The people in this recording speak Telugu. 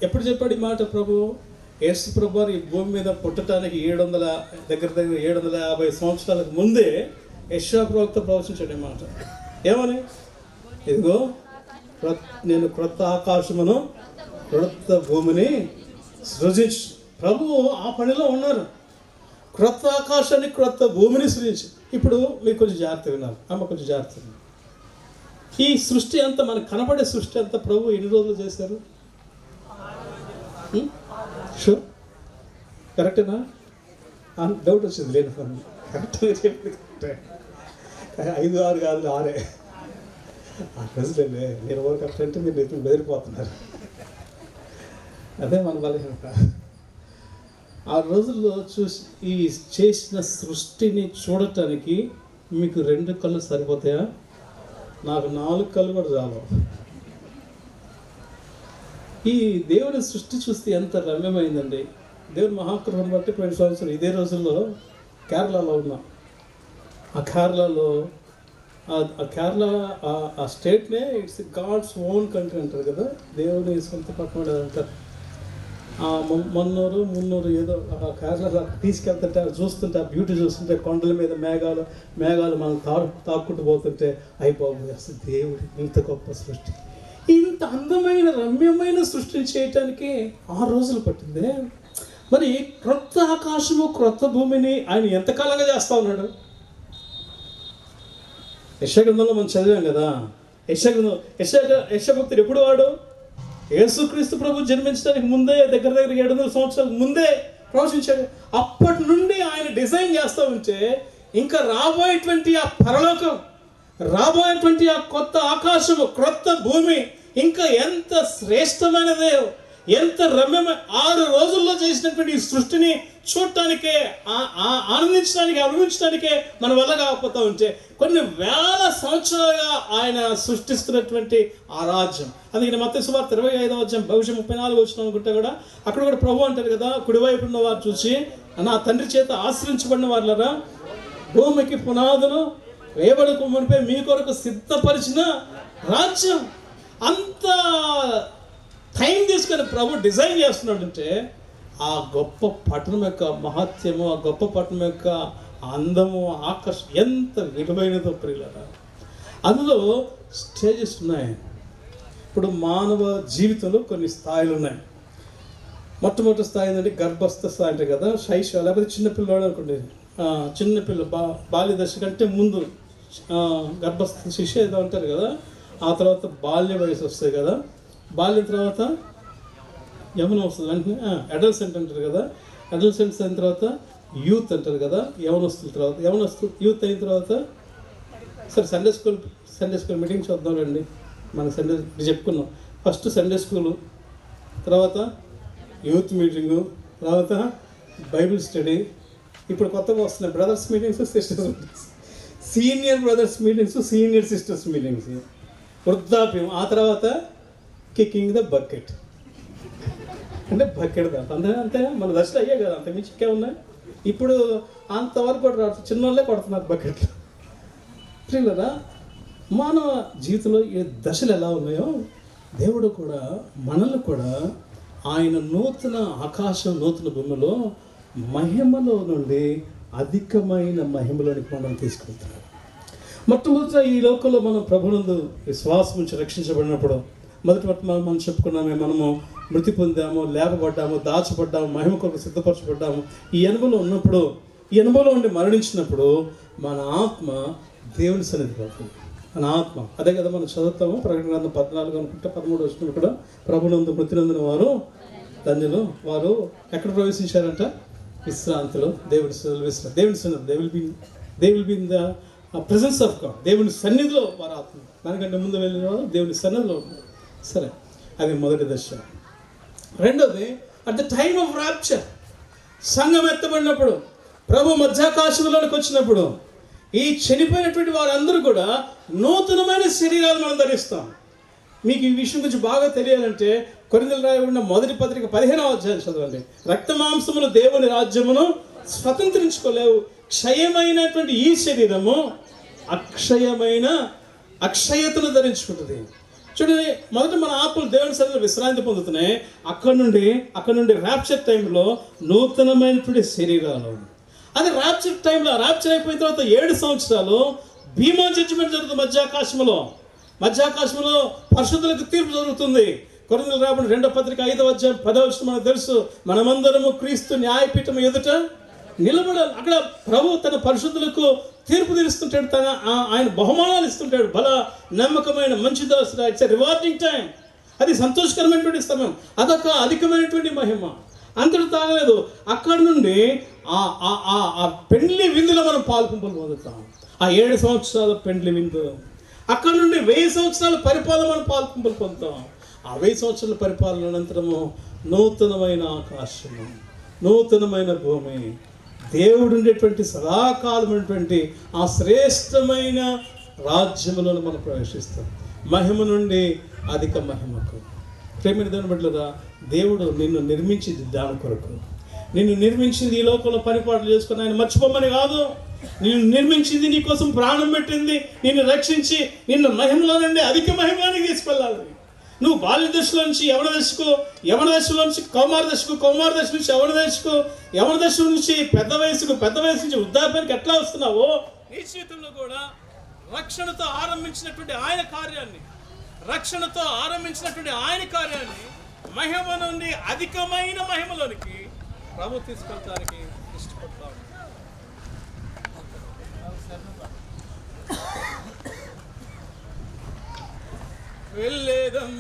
ఎప్పుడు చెప్పాడు ఈ మాట ప్రభు? యేసు ప్రభు వారు ఈ భూమి మీద పుట్టడానికి 750 సంవత్సరాలకు ముందే యెషయా ప్రవక్త ప్రవచించాడు ఈ మాట. ఏమని? ఇదిగో నేను క్రొత్త ఆకాశమును క్రొత్త భూమిని సృజించు. ప్రభువు ఆ పనిలో ఉన్నారు. క్రొత్త ఆకాశాన్ని క్రొత్త భూమిని సృజించు. ఇప్పుడు మీరు కొంచెం జాగ్రత్త విన్నారు, అమ్మ కొంచెం జాగ్రత్త. ఈ సృష్టి అంతా, మనకు కనపడే సృష్టి అంతా ప్రభు ఎన్ని రోజులు చేశారు? షూర్? కరెక్టేనా? డౌట్ వచ్చింది లేని పని. కరెక్ట్గా చెప్పింది కరెక్టే. 5, 6 కాదు 6. ఆ రోజులే నేను వరకు కరెక్ట్ అంటే మీరు ఎత్తులు బెదిరిపోతున్నారు. అదే మన బలహీనత. ఆ రోజుల్లో ఈ చేసిన సృష్టిని చూడటానికి మీకు 2 కళ్ళు సరిపోతాయా? నాకు 4 కళ్ళు కూడా చాలు. ఈ దేవుని సృష్టి చూస్తే ఎంత రమ్యమైందండి. దేవుని మహాకృపను బట్టి 20 సంవత్సరాలు ఇదే రోజుల్లో కేరళలో ఉన్నాం. ఆ కేరళలో ఆ స్టేట్నే ఇట్స్ గాడ్స్ ఓన్ కంట్రీ అంటారు కదా, దేవుని సొంత పక్కన అంటారు. మున్నూరు ఏదో ఆ కేరళలో తీసుకెళ్తుంటే చూస్తుంటే, ఆ బ్యూటీ చూస్తుంటే, కొండల మీద మేఘాలు మనం తాక్కుంటూ పోతుంటే, అయిపోయి అసలు దేవుడు ఇంత గొప్ప సృష్టి, ఇంత అందమైన రమ్యమైన సృష్టిని చేయటానికి 6 రోజులు పట్టింది. మరి క్రొత్త ఆకాశము క్రొత్త భూమిని ఆయన ఎంతకాలంగా చేస్తూ ఉన్నాడు? యెషయా గ్రంథంలో మనం చదివాం కదా. యెషయా భక్తుడు ఎప్పుడు వాడు? యేసుక్రీస్తు ప్రభు జన్మించడానికి ముందే, దగ్గర 700 సంవత్సరాల ముందే ప్రవచించాడు. అప్పటి నుండి ఆయన డిజైన్ చేస్తూ ఉంటే, ఇంకా రాబోయేటువంటి ఆ పరలోకం, రాబోయేటువంటి ఆ కొత్త ఆకాశము క్రొత్త భూమి ఇంకా ఎంత శ్రేష్టమైనదే, ఎంత రమ్యమైన 6 రోజుల్లో చేసినటువంటి ఈ సృష్టిని చూడటానికే, ఆనందించడానికి, అనుభవించడానికే మన వల్ల కాకపోతూ ఉంటే, కొన్ని వేల సంవత్సరాలుగా ఆయన సృష్టిస్తున్నటువంటి ఆ రాజ్యం. అందుకని మత్తయి సువార్త 25వ అధ్యాయం బహుశా 34 వచ్చిన అనుకుంటే కూడా, అక్కడ కూడా ప్రభు అంటారు కదా, కుడివైపు ఉన్న వారు చూసి, నా తండ్రి చేత ఆశ్రయించబడిన వాళ్ళరా, భూమికి పునాదులు వేయబడక మునిపే మీ కొరకు సిద్ధపరిచిన రాజ్యం. అంత టైం తీసుకొని ప్రభు డిజైన్ చేస్తున్నాడంటే, ఆ గొప్ప పట్టణం యొక్క మహత్యము, ఆ గొప్ప పట్టణం యొక్క అందము, ఆకర్షణ ఎంత విలువైనదో ప్రియులారా. అందులో స్టేజెస్ ఉన్నాయి. ఇప్పుడు మానవ జీవితంలో కొన్ని స్థాయిలు ఉన్నాయి. మొట్టమొదటి స్థాయి ఏంటంటే గర్భస్థ స్థాయి అంటే కదా, శైశవ, లేకపోతే చిన్నపిల్లవాడు అనుకోండి, చిన్నపిల్ల బాల్య దశ కంటే ముందు గర్భస్థ శిశు ఏదో అంటారు కదా. ఆ తర్వాత బాల్య వయసు వస్తుంది కదా, బాల్యం తర్వాత యవనం వస్తుంది, వెంటనే అడల్సెంట్ అంటారు కదా, అడల్సెంట్స్ అయిన తర్వాత యూత్ అంటారు కదా, యవనస్తుల తర్వాత యూత్ అయిన తర్వాత సరే సండే స్కూల్ మీటింగ్ చూద్దాం రండి. మన సండే చెప్పుకున్నాం. ఫస్ట్ సండే స్కూలు, తర్వాత యూత్ మీటింగు, తర్వాత బైబిల్ స్టడీ. ఇప్పుడు కొత్తగా వస్తున్నాయి brothers meetings, sisters meetings, senior brothers meetings, senior sisters meetings, వృద్ధాప్యం, ఆ తర్వాత కికింగ్ ద బకెట్. అంటే బకెట్ అంతే మన దశలో అయ్యే కదా, అంత మించి ఇంకే ఉన్నాయి. ఇప్పుడు అంతవరకు కూడా చిన్నోళ్ళే కొడుతున్నారు బకెట్లు. ప్రియులరా, మానవ జీవితంలో ఏ దశలు ఎలా ఉన్నాయో, దేవుడు కూడా మనల్ని కూడా ఆయన నూతన ఆకాశం, నూతన భూమిలో మహిమలో నుండి అధికమైన మహిమలోనికి మనం తీసుకెళ్తున్నాడు. మొట్టమొదట ఈ లోకంలో మనం ప్రభునందు విశ్వాసం నుంచి రక్షించబడినప్పుడు, మొదటి మనం చెప్పుకున్నామే, మనము మృతి పొందాము, లేపబడ్డాము, దాచబడ్డాము, మహిమ కొరకు సిద్ధపరచబడ్డాము. ఈ అనుభవం ఉన్నప్పుడు, ఈ అనుభవంలో ఉండి మరణించినప్పుడు మన ఆత్మ దేవుని సన్నిధి పడుతుంది. మన ఆత్మ అదే కదా మనం చదువుతాము. ప్రకటన గ్రంథం 14 అనుకుంటే 13 వచ్చిన కూడా, ప్రభునందు మృతి నొందిన వారు ధన్యులు, వారు ఎక్కడ ప్రవేశించారంట? విశ్రాంతిలో. దేవుని సన్నిధి, they will be in the presence of God. దేవుని సన్నిధిలో వారు ఆత్మ. దానికంటే ముందు వెళ్ళిన వారు దేవుని సన్నిధిలో ఉన్నారు. సరే, అది మొదటి దశ. రెండోది, at the time of rapture, సంఘం ఎత్తబడినప్పుడు, ప్రభు మధ్యాకాశంలోకి వచ్చినప్పుడు, ఈ చనిపోయినటువంటి వారందరూ కూడా నూతనమైన శరీరాలు మనం ధరిస్తాం. మీకు ఈ విషయం గురించి బాగా తెలియాలంటే కొరింథీయులకు రాయబడిన మొదటి పత్రిక 15వ అధ్యాయం చదవండి. రక్త మాంసములు దేవుని రాజ్యమును స్వతంత్రించుకోలేవు. క్షయమైనటువంటి ఈ శరీరము అక్షయతను ధరించుకుంటుంది. చూడండి, మొదట మన ఆత్మలు దేవుని సన్నిధిలో విశ్రాంతి పొందుతున్నాయి. అక్కడ నుండి ర్యాప్చర్ టైంలో నూతనమైనటువంటి శరీరాలు. అది ర్యాప్చర్ టైంలో, ర్యాప్చర్ అయిపోయిన తర్వాత 7 సంవత్సరాలు భీమా జడ్జిమెంట్ జరుగుతుంది మధ్యాకాశంలో పరిశుద్ధులకు తీర్పు జరుగుతుంది. కొరింథీయులకు రాబడిన 2వ పత్రిక 5వ అధ్యాయం 10వ వచనం మనకు తెలుసు. మనమందరము క్రీస్తు న్యాయపీఠం ఎదుట నిలబడాలి. అక్కడ ప్రభు తన పరిశుద్ధులకు తీర్పు తీరుస్తుంటాడు, ఆయన బహుమానాలు ఇస్తుంటాడు. బల నమ్మకమైన మంచి దాసుడా, ఇట్స్ ఎ రివార్డింగ్ టైం. అది సంతోషకరమైనటువంటి సమయం. అదొక అధికమైనటువంటి మహిమ. అంతటి తాగలేదు. అక్కడ నుండి ఆ పెండ్లి విందులో మనం పాల్పొంపులు పొందుతాం. ఆ 7 సంవత్సరాల పెండ్లి విందు. అక్కడ నుండి 1000 సంవత్సరాల పరిపాలన మనం పాల్పొంపులు పొందుతాం. ఆ 1000 సంవత్సరాల పరిపాలన అనంతరము నూతనమైన ఆకాశము, నూతనమైన భూమి, దేవుడు ఉండేటువంటి సదాకాలమైనటువంటి ఆ శ్రేష్టమైన రాజ్యములో మనం ప్రవేశిస్తాం. మహిమ నుండి అధిక మహిమకు. ప్రేమైన దేవుని బిడ్డలారా, దేవుడు నిన్ను నిర్మించింది దాని కొరకు. నిన్ను నిర్మించింది ఈ లోకంలో పనిపాట్లు చేసుకుని ఆయన మర్చిపోమని కాదు. నిన్ను నిర్మించింది నీ కోసం ప్రాణం పెట్టింది, నిన్ను రక్షించి నిన్ను మహిమలో నుండి అధిక మహిమలోనికి తీసుకెళ్ళాలి. నువ్వు బాల్య దశలో నుంచి యవన దశలో నుంచి కౌమార దశకు, కౌమార దశ నుంచి యవన దశ నుంచి పెద్ద వయసు నుంచి వృద్ధాప్యానికి ఎట్లా వస్తున్నావో నీ జీవితంలో కూడా రక్షణతో ఆరంభించినటువంటి ఆయన కార్యాన్ని మహిమ నుండి అధికమైన మహిమలోనికి ప్రభు తీసుకెళ్ళడానికి ఇష్టపడతాడు. వెళ్ళేదం